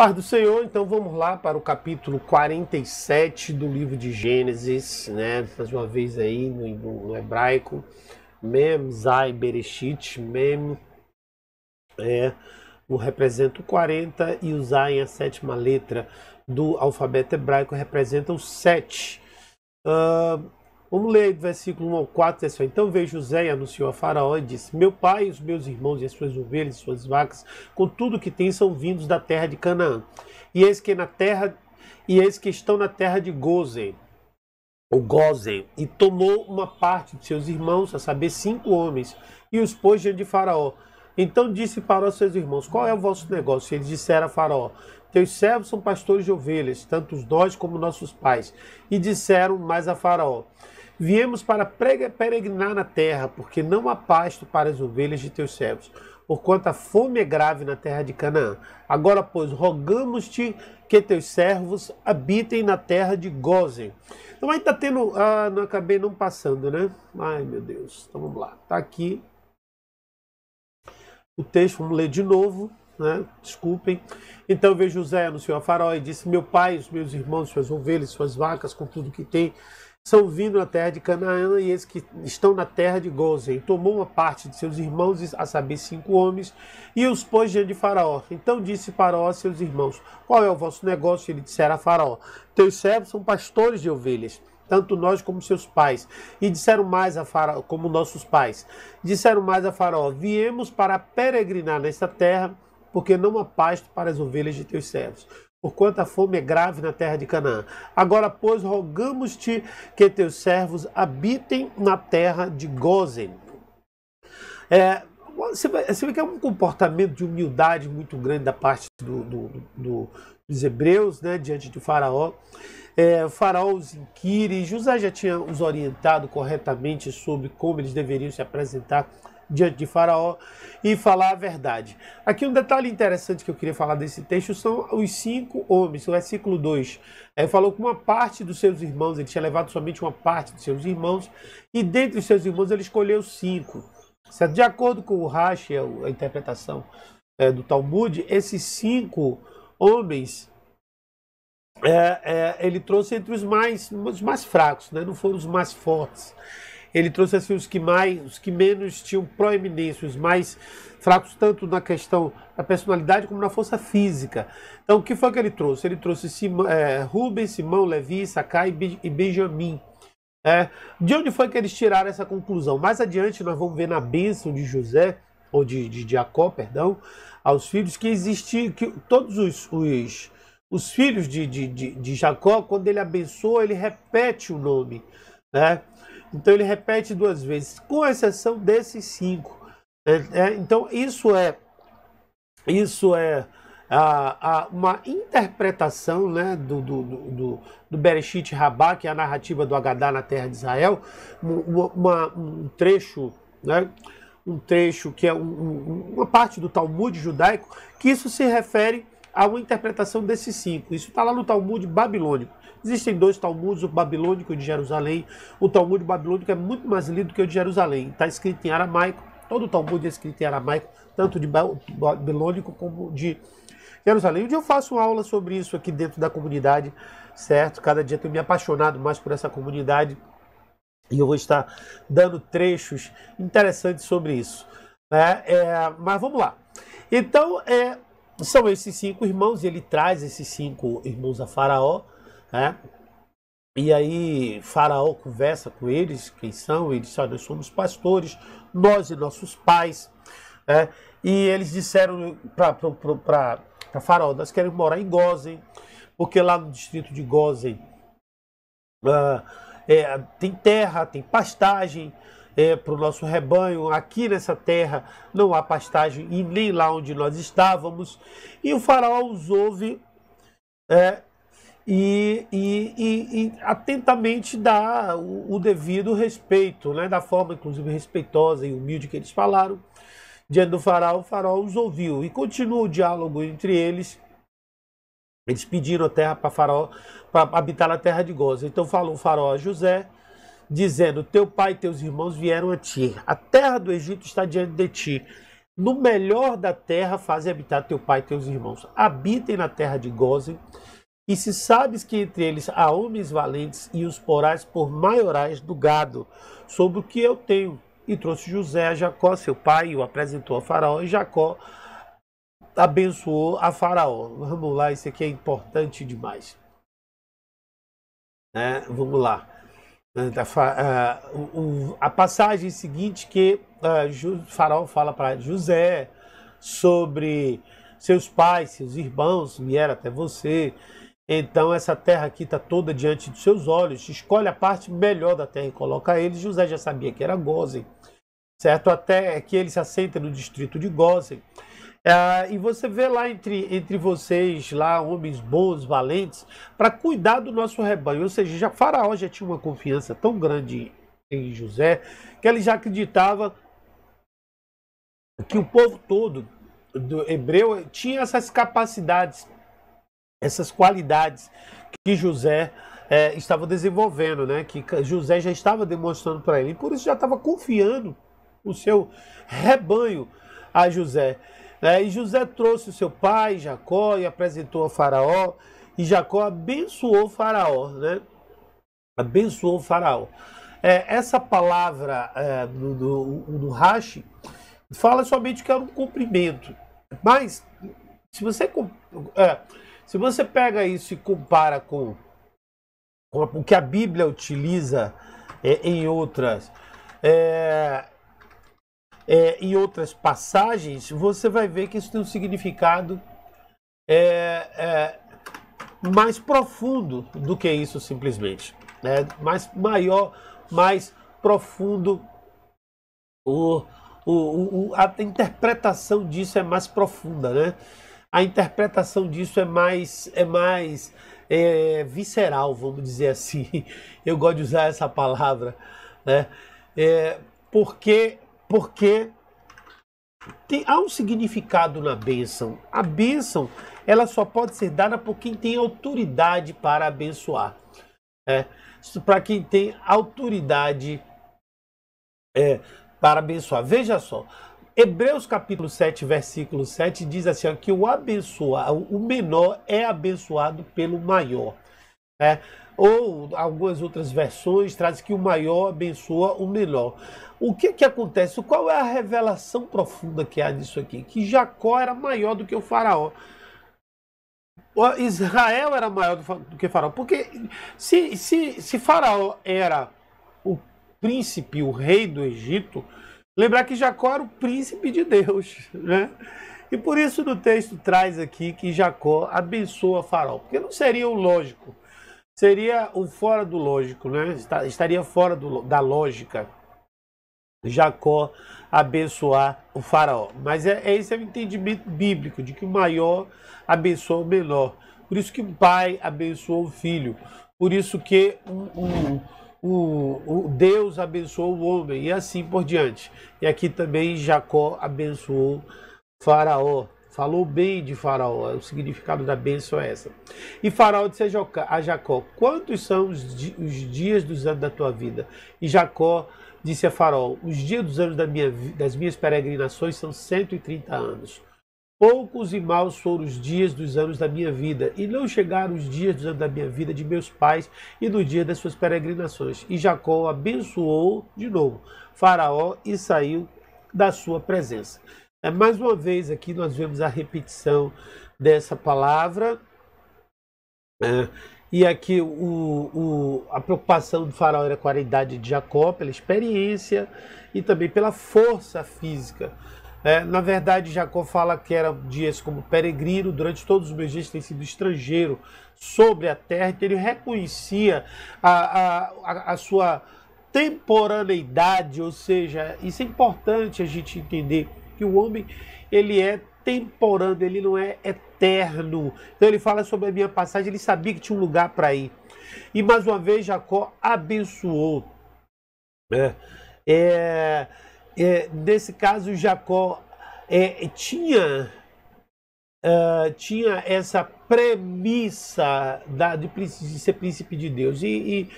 Paz do Senhor, então vamos lá para o capítulo 47 do livro de Gênesis, né? Mais uma vez aí no hebraico, Mem, Zai, Bereshit, Mem representa o 40 e o Zai, a sétima letra do alfabeto hebraico, representa o 7. Vamos ler do versículo 1 ao 4, assim, então veio José e anunciou a Faraó e disse: meu pai, os meus irmãos e as suas ovelhas e suas vacas, com tudo que tem, são vindos da terra de Canaã. E eis que estão na terra de Gozen, e tomou uma parte de seus irmãos, a saber, 5 homens, e os pôs diante de Faraó. Então disse Faraó aos seus irmãos: qual é o vosso negócio? E eles disseram a Faraó: teus servos são pastores de ovelhas, tanto nós como nossos pais. E disseram mais a Faraó: viemos para peregrinar na terra, porque não há pasto para as ovelhas de teus servos, porquanto a fome é grave na terra de Canaã. Agora, pois, rogamos-te que teus servos habitem na terra de Gozen. Então aí está tendo... não acabei não passando, né? Ai, meu Deus. Então vamos lá. Está aqui o texto, vamos ler de novo, né? Desculpem. Então veio José, anunciou a Faraó e disse: meu pai, os meus irmãos, suas ovelhas, suas vacas, com tudo que tem, são vindo na terra de Canaã, e eles que estão na terra de Gozen. Tomou uma parte de seus irmãos, a saber, 5 homens, e os pôs diante de Faraó. Então disse Faraó a seus irmãos: qual é o vosso negócio? E ele disseram a Faraó: teus servos são pastores de ovelhas, tanto nós como seus pais. E disseram mais a Faraó, como nossos pais. Disseram mais a Faraó: viemos para peregrinar nesta terra, porque não há pasto para as ovelhas de teus servos, porquanto a fome é grave na terra de Canaã. Agora, pois, rogamos-te que teus servos habitem na terra de Gozen. Você vê que é um comportamento de humildade muito grande da parte dos hebreus, né, diante de Faraó. O Faraó os inquire, José já tinha os orientado corretamente sobre como eles deveriam se apresentar diante de Faraó e falar a verdade. Aqui um detalhe interessante que eu queria falar desse texto são os 5 homens, o versículo 2. Falou que uma parte dos seus irmãos, ele tinha levado somente uma parte dos seus irmãos, e dentre os seus irmãos ele escolheu 5. Certo? De acordo com o Rashi, a interpretação do Talmud, esses 5 homens ele trouxe entre os mais fracos, né? Não foram os mais fortes. Ele trouxe assim, os que menos tinham proeminência, os mais fracos tanto na questão da personalidade como na força física. Então o que foi que ele trouxe? Ele trouxe Rubem, Simão, Levi, Sakai e Benjamim. De onde foi que eles tiraram essa conclusão? Mais adiante nós vamos ver na bênção de José, ou de Jacó, perdão, aos filhos, que existia, que todos os filhos de Jacó, quando ele abençoa, ele repete o nome, né? Então ele repete 2 vezes, com exceção desses 5. Então isso é uma interpretação, né, do Bereshit Rabá, que é a narrativa do Agadá na terra de Israel, um trecho, né, que é uma parte do Talmud judaico, que isso se refere a uma interpretação desses 5. Isso está lá no Talmud babilônico. Existem 2 Talmuds, o babilônico e o de Jerusalém. O Talmud babilônico é muito mais lido que o de Jerusalém. Está escrito em aramaico. Todo o Talmud é escrito em aramaico, tanto de babilônico como de Jerusalém. Um dia eu faço uma aula sobre isso aqui dentro da comunidade, certo? Cada dia eu tenho me apaixonado mais por essa comunidade e eu vou estar dando trechos interessantes sobre isso, né? Mas vamos lá. Então, são esses 5 irmãos, e ele traz esses 5 irmãos a Faraó, né? E aí Faraó conversa com eles, quem são? Eles disseram: nós somos pastores, nós e nossos pais. E eles disseram para Faraó: nós queremos morar em Gozen, porque lá no distrito de Gozen tem terra, tem pastagem para o nosso rebanho. Aqui nessa terra não há pastagem, e nem lá onde nós estávamos. E o Faraó os ouve e atentamente dá o devido respeito, né, da forma inclusive respeitosa e humilde que eles falaram diante do Faraó. O Faraó os ouviu e continua o diálogo entre eles. Eles pediram a terra para Faraó, para habitar na terra de Gozen. Então falou o Faraó a José, dizendo: teu pai e teus irmãos vieram a ti, a terra do Egito está diante de ti, no melhor da terra faze habitar teu pai e teus irmãos. Habitem na terra de Gósen, e se sabes que entre eles há homens valentes, e os porás por maiorais do gado, sobre o que eu tenho. E trouxe José a Jacó, seu pai, e o apresentou a Faraó, e Jacó abençoou a Faraó. Vamos lá, isso aqui é importante demais. Vamos lá. A passagem seguinte que Faraó fala para José sobre seus pais, seus irmãos vieram até você. Então essa terra aqui está toda diante dos seus olhos. Escolhe a parte melhor da terra e coloca eles. José já sabia que era Gósen, certo? Até que ele se assenta no distrito de Gósen. E você vê lá entre vocês, lá, homens bons, valentes, para cuidar do nosso rebanho. Ou seja, Faraó já tinha uma confiança tão grande em José, que ele já acreditava que o povo todo do hebreu tinha essas capacidades, essas qualidades que José estava desenvolvendo, né? Que José já estava demonstrando para ele. E por isso já estava confiando o seu rebanho a José. E José trouxe o seu pai, Jacó, e apresentou a Faraó, e Jacó abençoou Faraó, né? Abençoou Faraó. Essa palavra no Rashi fala somente que era um cumprimento. Mas, se você pega isso e compara com o que a Bíblia utiliza em outras passagens, você vai ver que isso tem um significado mais profundo do que isso simplesmente. Mais maior, mais profundo. A interpretação disso é mais profunda, né? A interpretação disso é mais visceral, vamos dizer assim. Eu gosto de usar essa palavra, né? Porque há um significado na bênção. A bênção, ela só pode ser dada por quem tem autoridade para abençoar. Para quem tem autoridade para abençoar. Veja só, Hebreus capítulo 7, versículo 7 diz assim, ó, que o menor é abençoado pelo maior. Ou algumas outras versões trazem que o maior abençoa o menor. O que acontece? Qual é a revelação profunda que há nisso aqui? Que Jacó era maior do que o Faraó. Israel era maior do que Faraó. Porque se Faraó era o príncipe, o rei do Egito, lembrar que Jacó era o príncipe de Deus, né? E por isso no texto traz aqui que Jacó abençoa Faraó. Porque não seria o lógico. Seria o fora do lógico, né? Estaria fora da lógica Jacó abençoar o Faraó. Mas esse é o entendimento bíblico, de que o maior abençoa o menor. Por isso que o pai abençoa o filho. Por isso que o Deus abençoou o homem, e assim por diante. E aqui também Jacó abençoou Faraó. Falou bem de Faraó, o significado da bênção é essa. E Faraó disse a Jacó, quantos são os dias dos anos da tua vida? E Jacó disse a Faraó, os dias dos anos das minhas peregrinações são 130 anos. Poucos e maus foram os dias dos anos da minha vida, e não chegaram os dias dos anos da minha vida de meus pais e no dia das suas peregrinações. E Jacó abençoou de novo Faraó e saiu da sua presença. Mais uma vez aqui nós vemos a repetição dessa palavra. E aqui a preocupação do Faraó era com a idade de Jacó, pela experiência e também pela força física. Na verdade, Jacó fala que era dias como peregrino, durante todos os meus dias tem sido estrangeiro sobre a terra, então ele reconhecia a sua temporaneidade, ou seja, isso é importante a gente entender, que o homem ele é temporâneo, ele não é eterno. Então ele fala sobre a minha passagem, ele sabia que tinha um lugar para ir. E mais uma vez Jacó abençoou. Nesse caso Jacó tinha tinha essa premissa de ser príncipe de Deus. E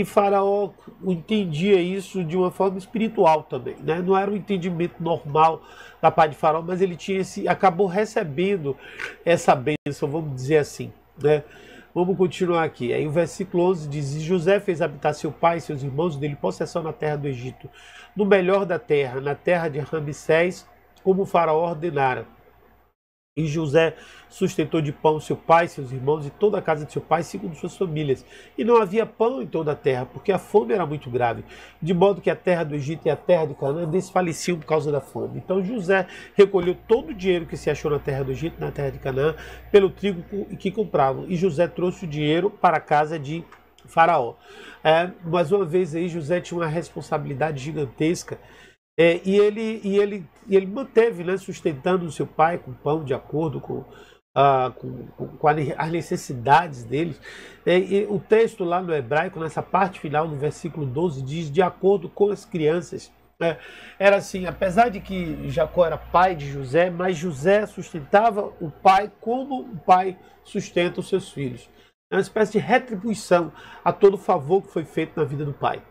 Faraó entendia isso de uma forma espiritual também, né? Não era um entendimento normal da parte de Faraó, mas ele tinha acabou recebendo essa bênção, vamos dizer assim, né? Vamos continuar aqui. Aí o versículo 11 diz: E José fez habitar seu pai e seus irmãos dele possessão na terra do Egito, no melhor da terra, na terra de Ramsés, como o Faraó ordenara. E José sustentou de pão seu pai, seus irmãos e toda a casa de seu pai, segundo suas famílias. E não havia pão em toda a terra, porque a fome era muito grave, de modo que a terra do Egito e a terra de Canaã desfaleciam por causa da fome. Então José recolheu todo o dinheiro que se achou na terra do Egito, na terra de Canaã, pelo trigo que compravam. E José trouxe o dinheiro para a casa de Faraó. Mais uma vez aí, José tinha uma responsabilidade gigantesca. E ele manteve, né, sustentando o seu pai com pão de acordo com as necessidades deles. E o texto lá no hebraico, nessa parte final, no versículo 12, diz: de acordo com as crianças. Era assim, apesar de que Jacó era pai de José, mas José sustentava o pai como o pai sustenta os seus filhos. É uma espécie de retribuição a todo o favor que foi feito na vida do pai.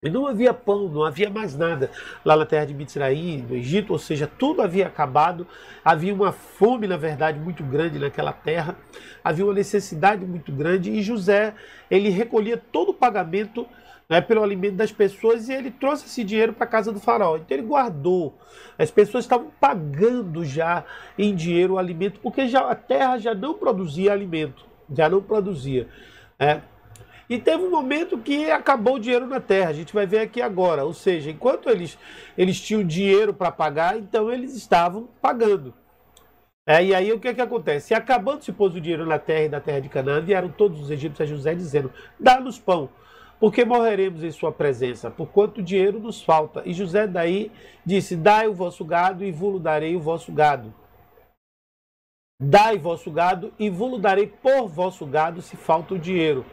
E não havia pão, não havia mais nada lá na terra de Mitzraim, no Egito, ou seja, tudo havia acabado. Havia uma fome, na verdade, muito grande naquela terra. Havia uma necessidade muito grande e José, ele recolhia todo o pagamento, né, pelo alimento das pessoas, e ele trouxe esse dinheiro para a casa do faraó. Então ele guardou. As pessoas estavam pagando já em dinheiro o alimento, porque a terra já não produzia alimento, já não produzia. E teve um momento que acabou o dinheiro na terra, a gente vai ver aqui agora. Ou seja, enquanto eles tinham dinheiro para pagar, então eles estavam pagando. E aí o que acontece? Acabando-se pôs o dinheiro na terra e na terra de Canaã, vieram todos os egípcios a José dizendo: dá-nos pão, porque morreremos em sua presença, por quanto dinheiro nos falta. E José daí disse: dai o vosso gado e vos darei o vosso gado. Dai vosso gado e vos darei por vosso gado, se falta o dinheiro.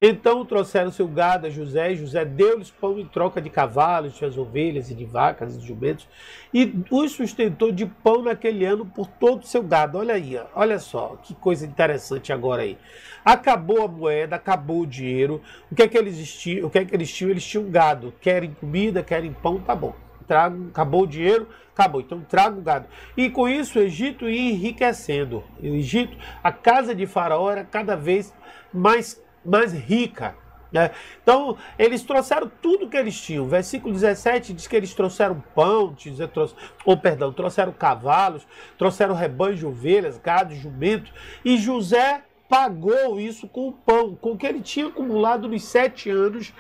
Então trouxeram seu gado a José, e José deu-lhes pão em troca de cavalos, de suas ovelhas e de vacas e de jumentos, e os sustentou de pão naquele ano por todo o seu gado. Olha aí, olha só, que coisa interessante agora aí. Acabou a moeda, acabou o dinheiro. O que é que eles tinham? Eles tinham gado. Querem comida, querem pão, tá bom. Acabou o dinheiro, acabou. Então traga o gado. E com isso o Egito ia enriquecendo. O Egito, a casa de Faraó era cada vez mais rica, né? Então eles trouxeram tudo que eles tinham. Versículo 17 diz que eles trouxeram pão, trouxeram cavalos, trouxeram rebanhos de ovelhas, gado, jumento, e José pagou isso com o pão, com o que ele tinha acumulado nos 7 anos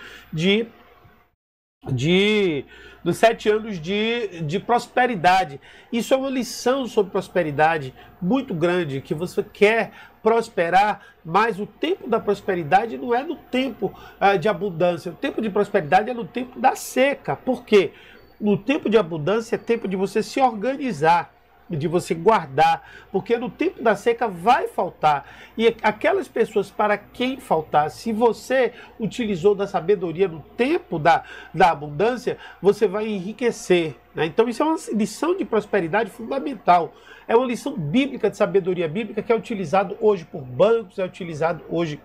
dos 7 anos de prosperidade. Isso é uma lição sobre prosperidade muito grande, que você quer prosperar, mas o tempo da prosperidade não é no tempo de abundância. O tempo de prosperidade é no tempo da seca. Por quê? No tempo de abundância é tempo de você se organizar, de você guardar, porque no tempo da seca vai faltar. E aquelas pessoas para quem faltar, se você utilizou da sabedoria no tempo da abundância, você vai enriquecer, né? Então isso é uma lição de prosperidade fundamental. É uma lição bíblica, de sabedoria bíblica, que é utilizado hoje por bancos, é utilizado hoje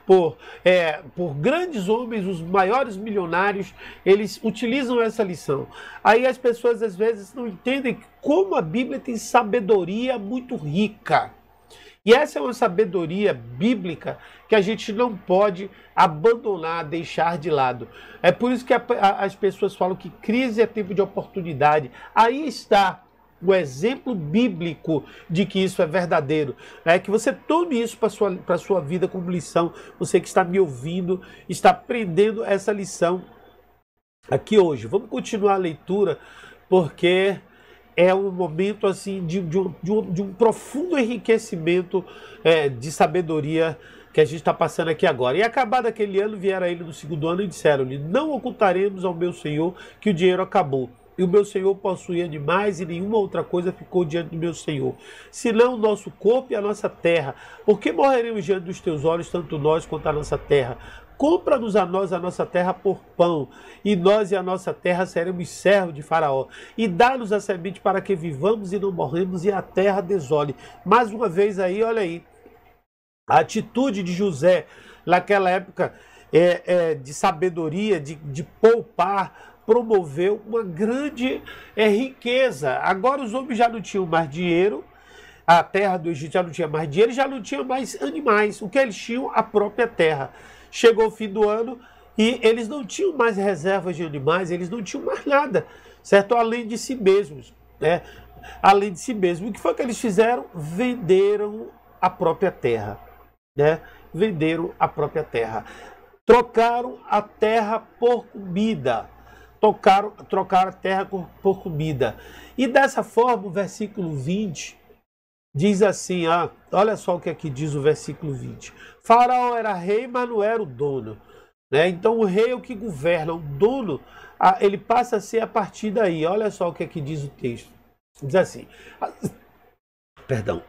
por grandes homens, os maiores milionários, eles utilizam essa lição. Aí as pessoas às vezes não entendem como a Bíblia tem sabedoria muito rica. E essa é uma sabedoria bíblica que a gente não pode abandonar, deixar de lado. É por isso que as pessoas falam que crise é tempo de oportunidade. Aí está o exemplo bíblico de que isso é verdadeiro. Que você tome isso para a sua vida como lição. Você que está me ouvindo, está aprendendo essa lição aqui hoje. Vamos continuar a leitura, porque é um momento assim de um profundo enriquecimento de sabedoria que a gente está passando aqui agora. E acabado aquele ano, vieram a ele no 2º ano e disseram-lhe: não ocultaremos ao meu senhor que o dinheiro acabou. E o meu senhor possuía demais, e nenhuma outra coisa ficou diante do meu senhor, senão o nosso corpo e a nossa terra. Por que morreremos diante dos teus olhos, tanto nós quanto a nossa terra? compra-nos a nós a nossa terra por pão, e nós e a nossa terra seremos servos de Faraó. E dá-nos a semente para que vivamos e não morremos, e a terra desole. Mais uma vez aí, olha aí, a atitude de José, naquela época de sabedoria, de poupar, promoveu uma grande riqueza. Agora os homens já não tinham mais dinheiro, a terra do Egito já não tinha mais dinheiro, já não tinha mais animais. O que eles tinham? A própria terra. Chegou o fim do ano e eles não tinham mais reservas de animais, eles não tinham mais nada, certo? Além de si mesmos, né? Além de si mesmos. O que foi que eles fizeram? Venderam a própria terra, né? Venderam a própria terra. Trocaram a terra por comida. Trocaram a terra por comida. E dessa forma, o versículo 20 diz assim, olha só o que aqui diz o versículo 20. Faraó era rei, mas não era o dono, né? Então o rei é o que governa, o dono, ele passa a ser a partir daí. Olha só o que aqui diz o texto. Diz assim, perdão.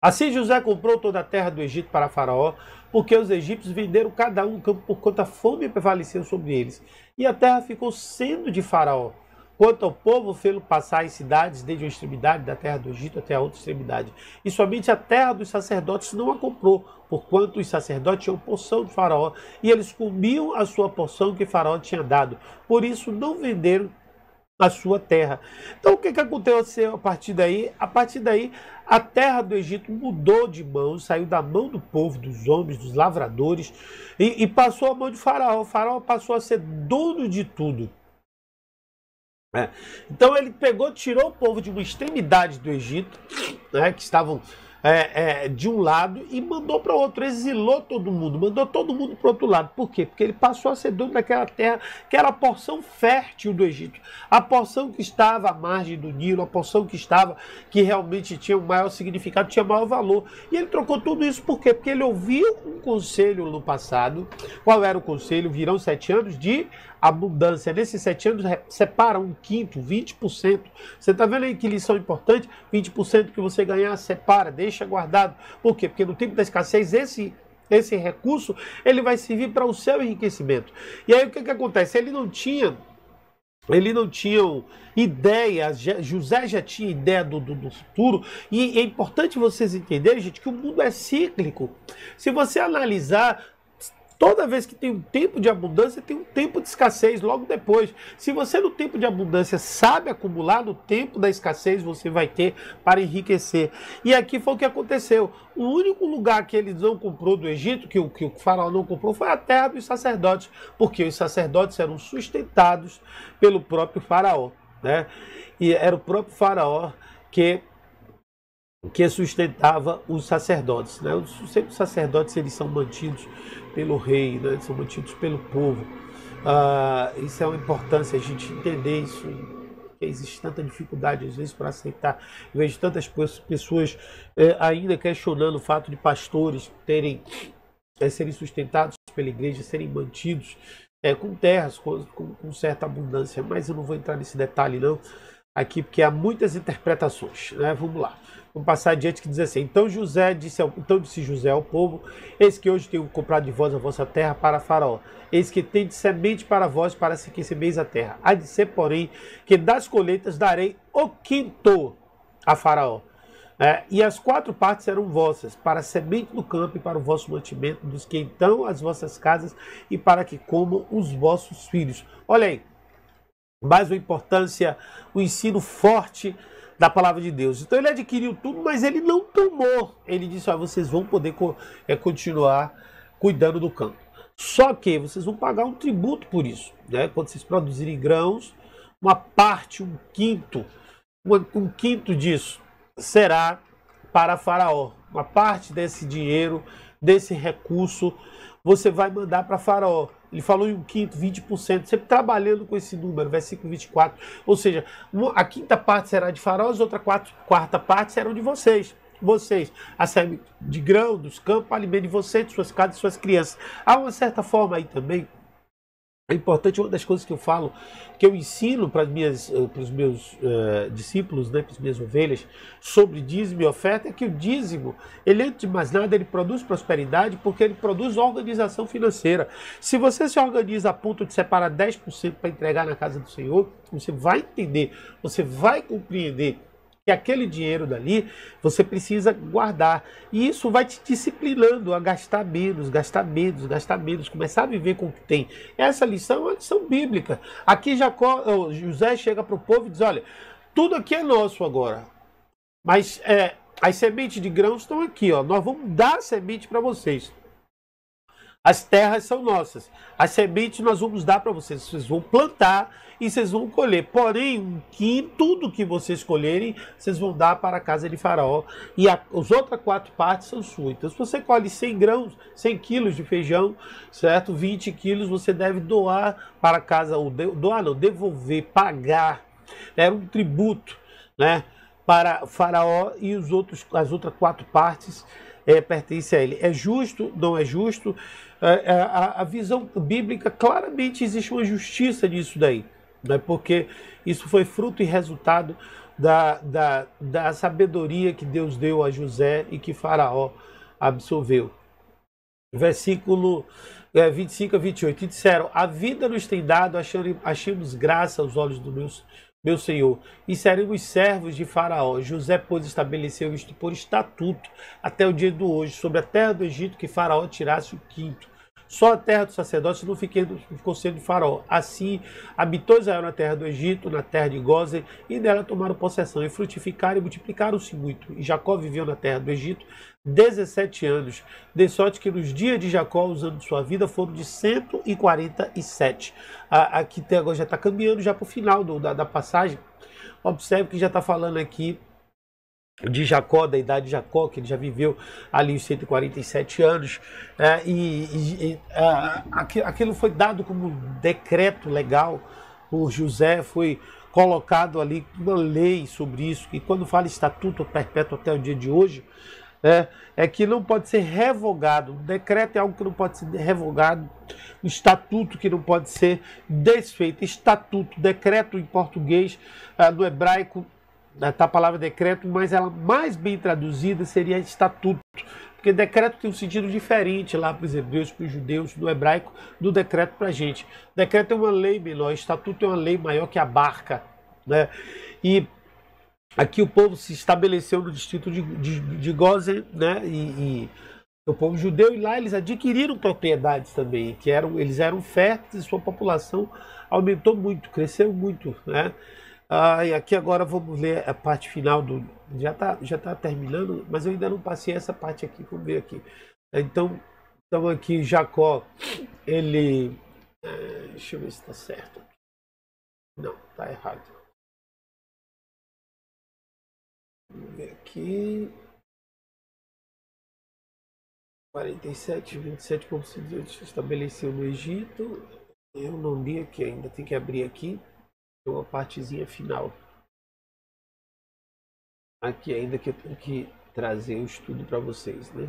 Assim José comprou toda a terra do Egito para Faraó, porque os egípcios venderam cada um campo por quanto a fome prevaleceu sobre eles. E a terra ficou sendo de Faraó. Quanto ao povo, fê-lo passar em cidades, desde uma extremidade da terra do Egito até a outra extremidade. E somente a terra dos sacerdotes não a comprou, porquanto os sacerdotes tinham porção de Faraó, e eles comiam a sua porção que Faraó tinha dado. Por isso não venderam a sua terra. Então o que aconteceu a partir daí? A partir daí, a terra do Egito mudou de mão, saiu da mão do povo, dos homens, dos lavradores, e passou à mão de Faraó. O Faraó passou a ser dono de tudo. Então ele tirou o povo de uma extremidade do Egito, né, que estavam de um lado, e mandou para o outro, exilou todo mundo, mandou todo mundo para o outro lado. Por quê? Porque ele passou a ser dono daquela terra, que era a porção fértil do Egito, a porção que estava à margem do Nilo, a porção que realmente tinha o maior significado, tinha maior valor. E ele trocou tudo isso por quê? Porque ele ouviu um conselho no passado. Qual era o conselho? Virão 7 anos de abundância. Nesses 7 anos, separa um quinto, 20%. Você está vendo aí que lição importante? 20% que você ganhar, separa, deixa guardado. Por quê? Porque no tempo da escassez, esse recurso, ele vai servir para o seu enriquecimento. E aí o que acontece? Ele não tinha ideia, José já tinha ideia do futuro, e é importante vocês entenderem, gente, que o mundo é cíclico. Se você analisar, toda vez que tem um tempo de abundância, tem um tempo de escassez logo depois. Se você no tempo de abundância sabe acumular, no tempo da escassez você vai ter para enriquecer. E aqui foi o que aconteceu. O único lugar que ele não comprou do Egito, que o faraó não comprou, foi a terra dos sacerdotes, porque os sacerdotes eram sustentados pelo próprio faraó, né? E era o próprio faraó que sustentava os sacerdotes, né? Sempre os sacerdotes, eles são mantidos pelo rei, né? São mantidos pelo povo. Isso é uma importância, a gente entender isso, que existe tanta dificuldade às vezes para aceitar. Eu vejo tantas pessoas ainda questionando o fato de pastores serem sustentados pela igreja, serem mantidos com terras, com certa abundância, mas eu não vou entrar nesse detalhe não, aqui, porque há muitas interpretações, né? Vamos lá. Vamos passar adiante, que diz assim: então disse José ao povo: eis que hoje tenho comprado de vós a vossa terra para Faraó. Eis que tenho semente para vós, para que semeis a terra. Há de ser, porém, que das colheitas darei o quinto a Faraó. E as 4 partes serão vossas, para a semente do campo e para o vosso mantimento, dos que então as vossas casas, e para que comam os vossos filhos. Olha aí, mais uma importância, um ensino forte da palavra de Deus. Então ele adquiriu tudo, mas ele não tomou. Ele disse: vocês vão poder continuar cuidando do campo. Só que vocês vão pagar um tributo por isso, né? Quando vocês produzirem grãos, uma parte, um quinto disso será para Faraó. Uma parte desse dinheiro, desse recurso, você vai mandar para Faraó. Ele falou em um quinto, 20%, sempre trabalhando com esse número, versículo 24. Ou seja, a quinta parte será de Faraó, as outras quarta parte serão de vocês. A semente de grão, dos campos, alimento de vocês, de suas casas e suas crianças. Há uma certa forma aí também É importante, uma das coisas que eu falo, que eu ensino para os meus discípulos, né, para as minhas ovelhas, sobre dízimo e oferta, é que o dízimo, ele antes de mais nada, ele produz prosperidade porque ele produz organização financeira. Se você se organiza a ponto de separar 10% para entregar na casa do Senhor, você vai entender, você vai compreender que aquele dinheiro dali você precisa guardar. E isso vai te disciplinando a gastar menos, gastar menos, gastar menos, começar a viver com o que tem. Essa lição é uma lição bíblica. Aqui José chega para o povo e diz, olha, tudo aqui é nosso agora, mas as sementes de grãos estão aqui, ó, nós vamos dar semente para vocês. As terras são nossas. As sementes nós vamos dar para vocês. Vocês vão plantar e vocês vão colher. Porém, tudo que vocês colherem, vocês vão dar para a casa de Faraó. E as outras 4 partes são suas. Então, se você colhe 100 grãos, 100 quilos de feijão, certo? 20 quilos você deve doar para a casa, ou devolver, pagar. Era um tributo, né? Para Faraó, e as outras 4 partes pertence a ele. É justo? Não é justo? A visão bíblica, claramente existe uma justiça nisso daí, né? Porque isso foi fruto e resultado da sabedoria que Deus deu a José e que Faraó absorveu. Versículo 25 a 28. E disseram, a vida nos tem dado, achemos graça aos olhos do meu Senhor, e seremos servos de Faraó. José, pois, estabeleceu isto por estatuto até o dia de hoje, sobre a terra do Egito, que Faraó tirasse o quinto. Só a terra dos sacerdotes não ficou sendo de Faraó. Assim, habitou Israel na terra do Egito, na terra de Gósen, e dela tomaram possessão, e frutificaram e multiplicaram-se muito. E Jacó viveu na terra do Egito 17 anos, de sorte que nos dias de Jacó, os anos de sua vida foram de 147. Aqui agora já está caminhando já para o final da passagem. Observe que já está falando aqui de Jacó, da idade de Jacó, que ele já viveu ali os 147 anos, aquilo foi dado como um decreto legal por José, foi colocado ali uma lei sobre isso, que quando fala estatuto perpétuo até o dia de hoje, é que não pode ser revogado. O decreto é algo que não pode ser revogado, o estatuto que não pode ser desfeito. Estatuto, decreto em português, no hebraico, está a palavra decreto, mas ela mais bem traduzida seria estatuto, porque decreto tem um sentido diferente lá para os hebreus, para os judeus, no hebraico, do decreto para a gente. Decreto é uma lei menor, estatuto é uma lei maior que abarca, né? E aqui o povo se estabeleceu no distrito de Gósen, né? E o povo judeu, e lá eles adquiriram propriedades também, eles eram férteis e sua população aumentou muito, cresceu muito, né? E aqui agora vamos ler a parte final já tá terminando, mas eu ainda não passei essa parte aqui, vamos ver aqui. Então aqui Jacó, ele... deixa eu ver se está certo. Não, está errado. Vamos ver aqui. 47, 27, como se estabeleceu no Egito. Eu não li aqui ainda, tem que abrir aqui. Uma partezinha final. Aqui ainda que eu tenho que trazer o estudo para vocês, né?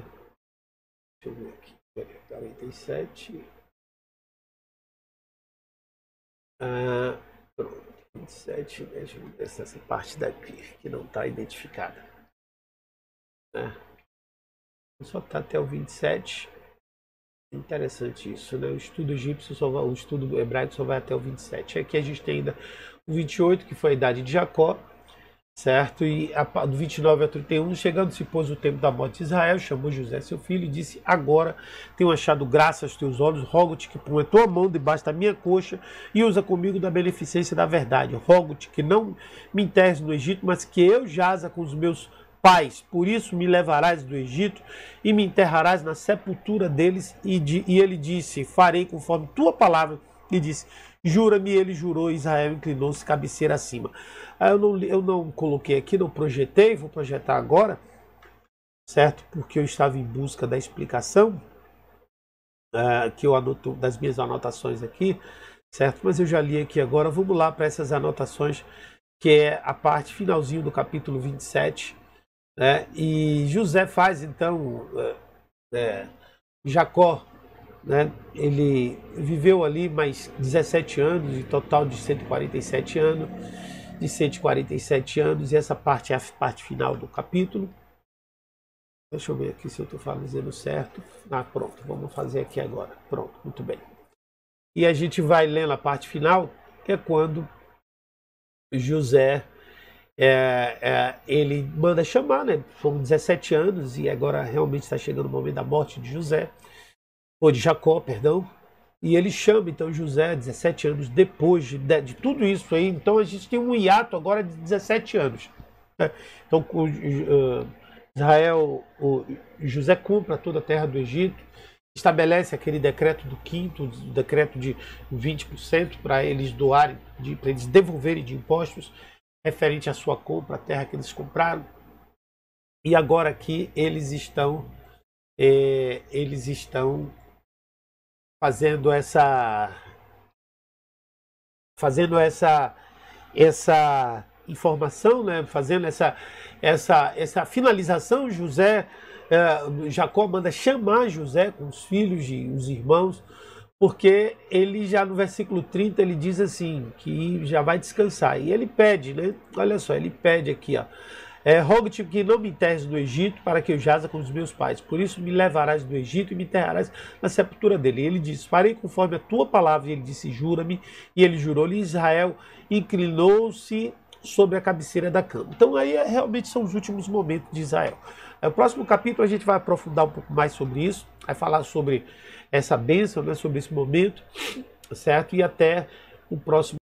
Deixa eu ver aqui. 47. Pronto. 27. Deixa eu ver essa parte daqui que não está identificada. Só está até o 27. Interessante isso, né? O estudo egípcio o estudo hebraico só vai até o 27. Aqui a gente tem ainda o 28, que foi a idade de Jacó, certo? E do 29 ao 31, chegando-se, pôs o tempo da morte de Israel, chamou José, seu filho, e disse, agora tenho achado graça aos teus olhos, rogo-te que ponha a tua mão debaixo da minha coxa e usa comigo da beneficência da verdade. Rogo-te que não me enterres no Egito, mas que eu jaza com os meus pais, por isso me levarás do Egito e me enterrarás na sepultura deles. E ele disse, farei conforme tua palavra. E disse, jura-me. Ele jurou, e Israel inclinou-se cabeceira acima. Eu não coloquei aqui, não projetei, vou projetar agora, certo? Porque eu estava em busca da explicação, que eu anoto das minhas anotações aqui, certo? Mas eu já li aqui agora, vamos lá para essas anotações, que é a parte finalzinho do capítulo 27, e José faz então, Jacó né? Ele viveu ali mais 17 anos, em total de 147 anos, e essa parte é a parte final do capítulo. Deixa eu ver aqui se eu estou fazendo certo. Ah, pronto, vamos fazer aqui agora. Pronto, muito bem. E a gente vai lendo a parte final, que é quando José, ele manda chamar, né? Foram 17 anos e agora realmente está chegando o momento da morte de José, ou de Jacó, perdão. E ele chama então José 17 anos depois de tudo isso aí. Então a gente tem um hiato agora de 17 anos. Né? Então José compra toda a terra do Egito, estabelece aquele decreto do quinto, o decreto de 20% para eles doarem, para eles devolverem de impostos, referente à sua compra, a terra que eles compraram. E agora aqui eles estão fazendo essa informação, né? Fazendo essa finalização. Jacó manda chamar José com os filhos e os irmãos, porque ele já no versículo 30 ele diz assim, que já vai descansar. E ele pede, né? Olha só, ele pede aqui, ó. Rogo-te que não me enterres no Egito, para que eu jaza com os meus pais. Por isso me levarás do Egito e me enterrarás na sepultura dele. E ele diz, farei conforme a tua palavra. E ele disse, jura-me. E ele jurou-lhe. Israel inclinou-se sobre a cabeceira da cama. Então aí realmente são os últimos momentos de Israel. No próximo capítulo a gente vai aprofundar um pouco mais sobre isso, vai falar sobre essa bênção, né, sobre esse momento, certo? E até o próximo